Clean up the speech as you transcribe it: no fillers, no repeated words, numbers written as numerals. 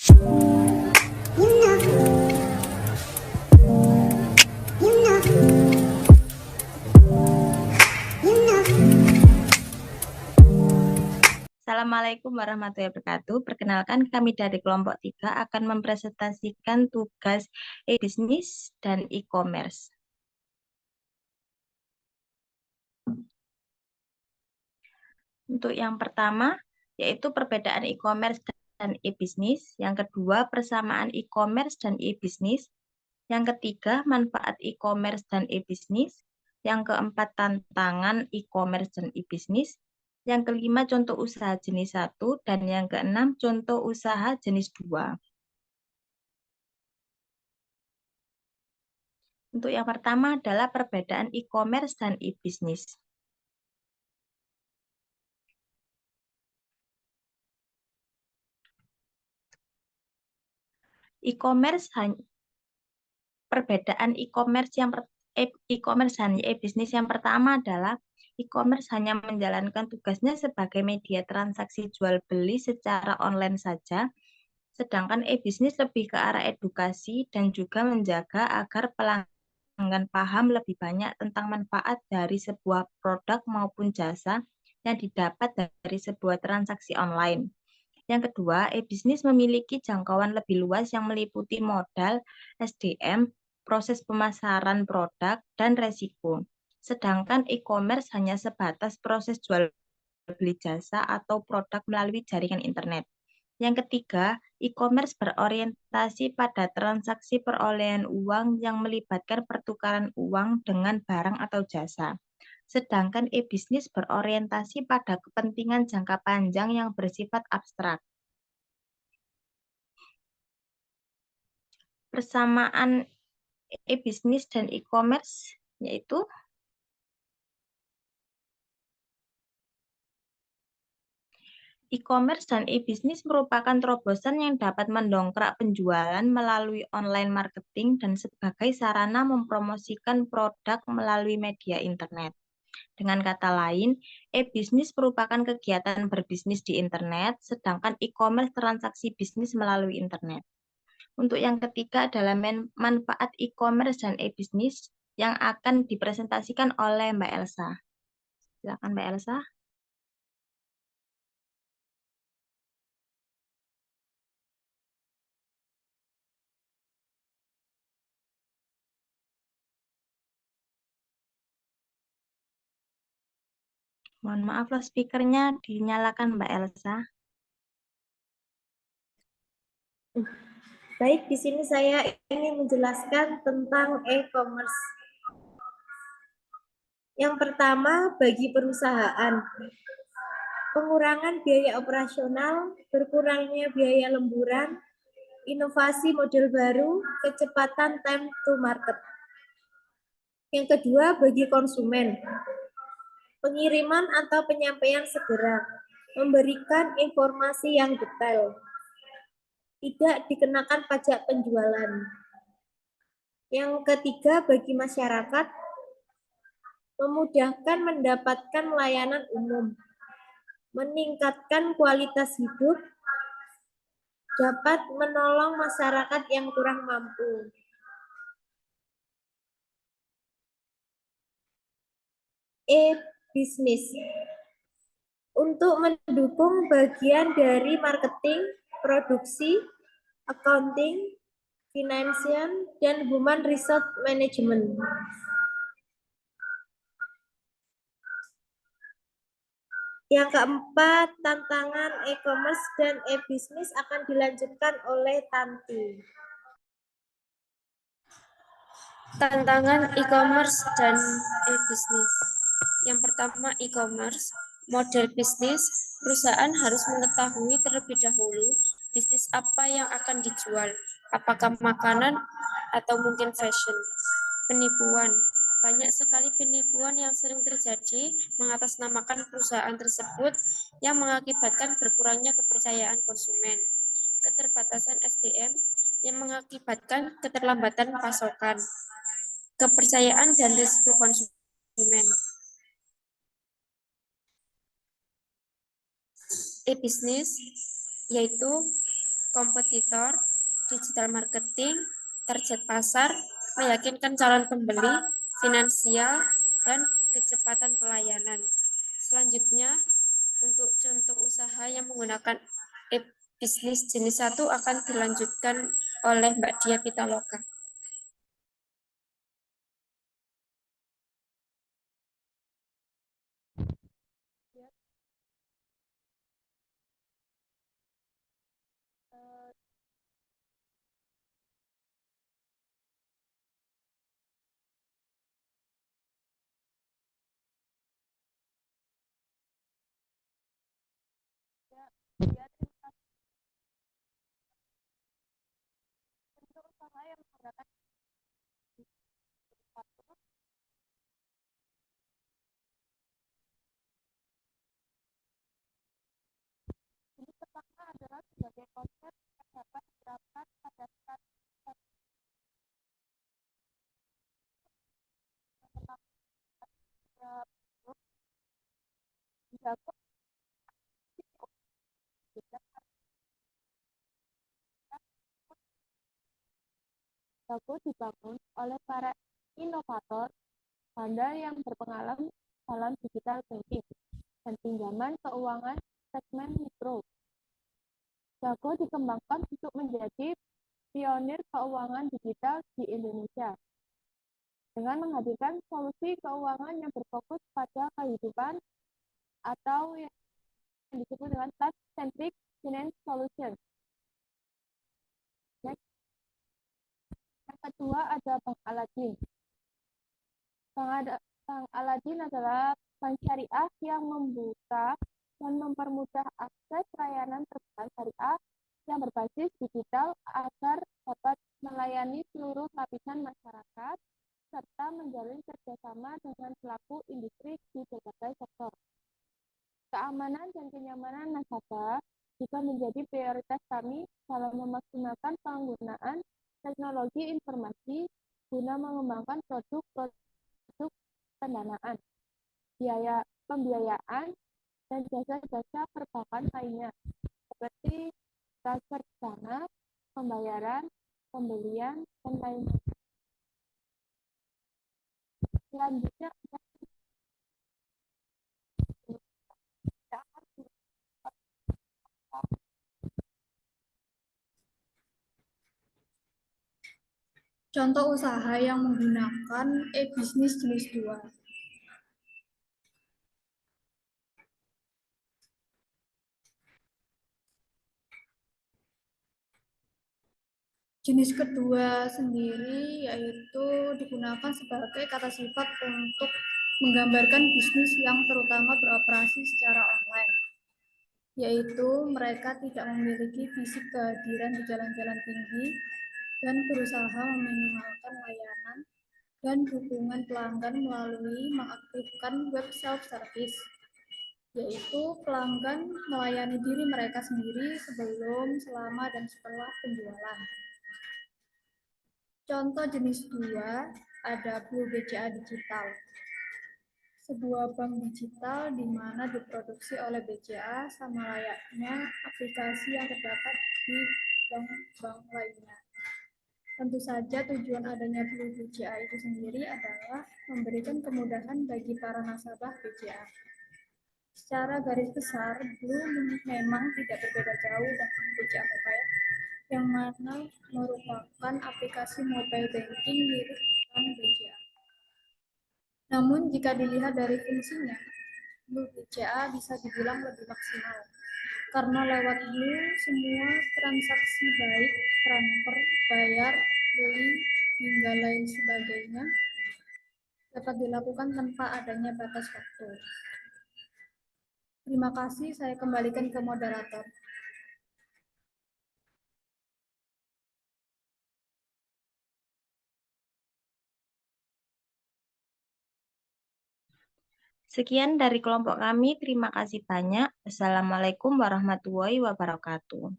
Assalamualaikum warahmatullahi wabarakatuh. Perkenalkan, kami dari kelompok 3 akan mempresentasikan tugas e-bisnis dan e-commerce. Untuk yang pertama, yaitu perbedaan e-commerce dan e-bisnis. Yang kedua, persamaan e-commerce dan e-bisnis. Yang ketiga, manfaat e-commerce dan e-bisnis. Yang keempat, tantangan e-commerce dan e-bisnis. Yang kelima, contoh usaha jenis 1. Dan yang keenam, contoh usaha jenis 2. Untuk yang pertama adalah perbedaan e-commerce dan e-bisnis. Perbedaan e-commerce dan e-bisnis yang pertama adalah e-commerce hanya menjalankan tugasnya sebagai media transaksi jual beli secara online saja, sedangkan e-bisnis lebih ke arah edukasi dan juga menjaga agar pelanggan paham lebih banyak tentang manfaat dari sebuah produk maupun jasa yang didapat dari sebuah transaksi online. Yang kedua, e-bisnis memiliki jangkauan lebih luas yang meliputi modal, SDM, proses pemasaran produk, dan resiko. Sedangkan e-commerce hanya sebatas proses jual beli jasa atau produk melalui jaringan internet. Yang ketiga, e-commerce berorientasi pada transaksi perolehan uang yang melibatkan pertukaran uang dengan barang atau jasa. Sedangkan e-bisnis berorientasi pada kepentingan jangka panjang yang bersifat abstrak. Persamaan e-bisnis dan e-commerce yaitu e-commerce dan e-bisnis merupakan terobosan yang dapat mendongkrak penjualan melalui online marketing dan sebagai sarana mempromosikan produk melalui media internet. Dengan kata lain, e-bisnis merupakan kegiatan berbisnis di internet, sedangkan e-commerce transaksi bisnis melalui internet. Untuk yang ketiga adalah manfaat e-commerce dan e-bisnis yang akan dipresentasikan oleh Mbak Elsa. Silakan Mbak Elsa. Mohon maaf loudspeaker-nya dinyalakan Mbak Elsa. Baik, di sini saya ingin menjelaskan tentang e-commerce. Yang pertama, bagi perusahaan, pengurangan biaya operasional, berkurangnya biaya lemburan, inovasi model baru, kecepatan time to market. Yang kedua, bagi konsumen, pengiriman atau penyampaian segera, memberikan informasi yang detail, tidak dikenakan pajak penjualan. Yang ketiga, bagi masyarakat, memudahkan mendapatkan layanan umum, meningkatkan kualitas hidup, dapat menolong masyarakat yang kurang mampu. E-bisnis untuk mendukung bagian dari marketing, produksi, accounting, financial, dan human resource management. Yang keempat, tantangan e-commerce dan e-bisnis akan dilanjutkan oleh Tanti. Tantangan e-commerce dan e-bisnis. Yang pertama, e-commerce, model bisnis, perusahaan harus mengetahui terlebih dahulu bisnis apa yang akan dijual, apakah makanan atau mungkin fashion. Penipuan. Banyak sekali penipuan yang sering terjadi mengatasnamakan perusahaan tersebut yang mengakibatkan berkurangnya kepercayaan konsumen. Keterbatasan SDM yang mengakibatkan keterlambatan pasokan. Kepercayaan dan risiko konsumen. E-bisnis yaitu kompetitor, digital marketing, target pasar, meyakinkan calon pembeli, finansial, dan kecepatan pelayanan. Selanjutnya, untuk contoh usaha yang menggunakan bisnis jenis 1 akan dilanjutkan oleh Mbak Dia Pitaloka. Jago dibangun oleh para inovator bandar yang berpengalaman dalam digital banking dan pinjaman keuangan segmen mikro. Jago dikembangkan untuk menjadi pionir keuangan digital di Indonesia dengan menghadirkan solusi keuangan yang berfokus pada kehidupan atau yang disebut dengan Touch-Centric Finance Solution. Next. Yang kedua ada Bank Aladin. Bank Aladin adalah bank syariah yang membuka dan mempermudah akses layanan perbankan syariah yang berbasis digital agar dapat melayani seluruh lapisan masyarakat serta menjalin kerjasama dengan pelaku industri di berbagai sektor. Keamanan dan kenyamanan nasabah juga menjadi prioritas kami dalam memaksimalkan penggunaan teknologi informasi guna mengembangkan produk pendanaan, biaya pembiayaan, dan jasa-jasa perbankan lainnya, seperti transfer dana, pembayaran, pembelian, dan lainnya. Selanjutnya, contoh usaha yang menggunakan e-bisnis jenis 2. Jenis kedua sendiri yaitu digunakan sebagai kata sifat untuk menggambarkan bisnis yang terutama beroperasi secara online, yaitu mereka tidak memiliki fisik kehadiran di jalan-jalan tinggi dan berusaha meminimalkan layanan dan dukungan pelanggan melalui mengaktifkan web self-service, yaitu pelanggan melayani diri mereka sendiri sebelum, selama, dan setelah penjualan. Contoh jenis 2 ada Blue BCA Digital, sebuah bank digital di mana diproduksi oleh BCA sama layaknya aplikasi yang terdapat di bank-bank lainnya. Tentu saja tujuan adanya Blue BCA itu sendiri adalah memberikan kemudahan bagi para nasabah BCA. Secara garis besar, Blue memang tidak berbeda jauh dengan BCA Mobile, yang mana merupakan aplikasi mobile banking milik bank BCA. Namun jika dilihat dari fungsinya, Blue BCA bisa dibilang lebih maksimal, karena lewat Blue semua transaksi baik transfer, bayar, beli, hingga lain sebagainya dapat dilakukan tanpa adanya batas waktu. Terima kasih, saya kembalikan ke moderator. Sekian dari kelompok kami. Terima kasih banyak. Assalamualaikum warahmatullahi wabarakatuh.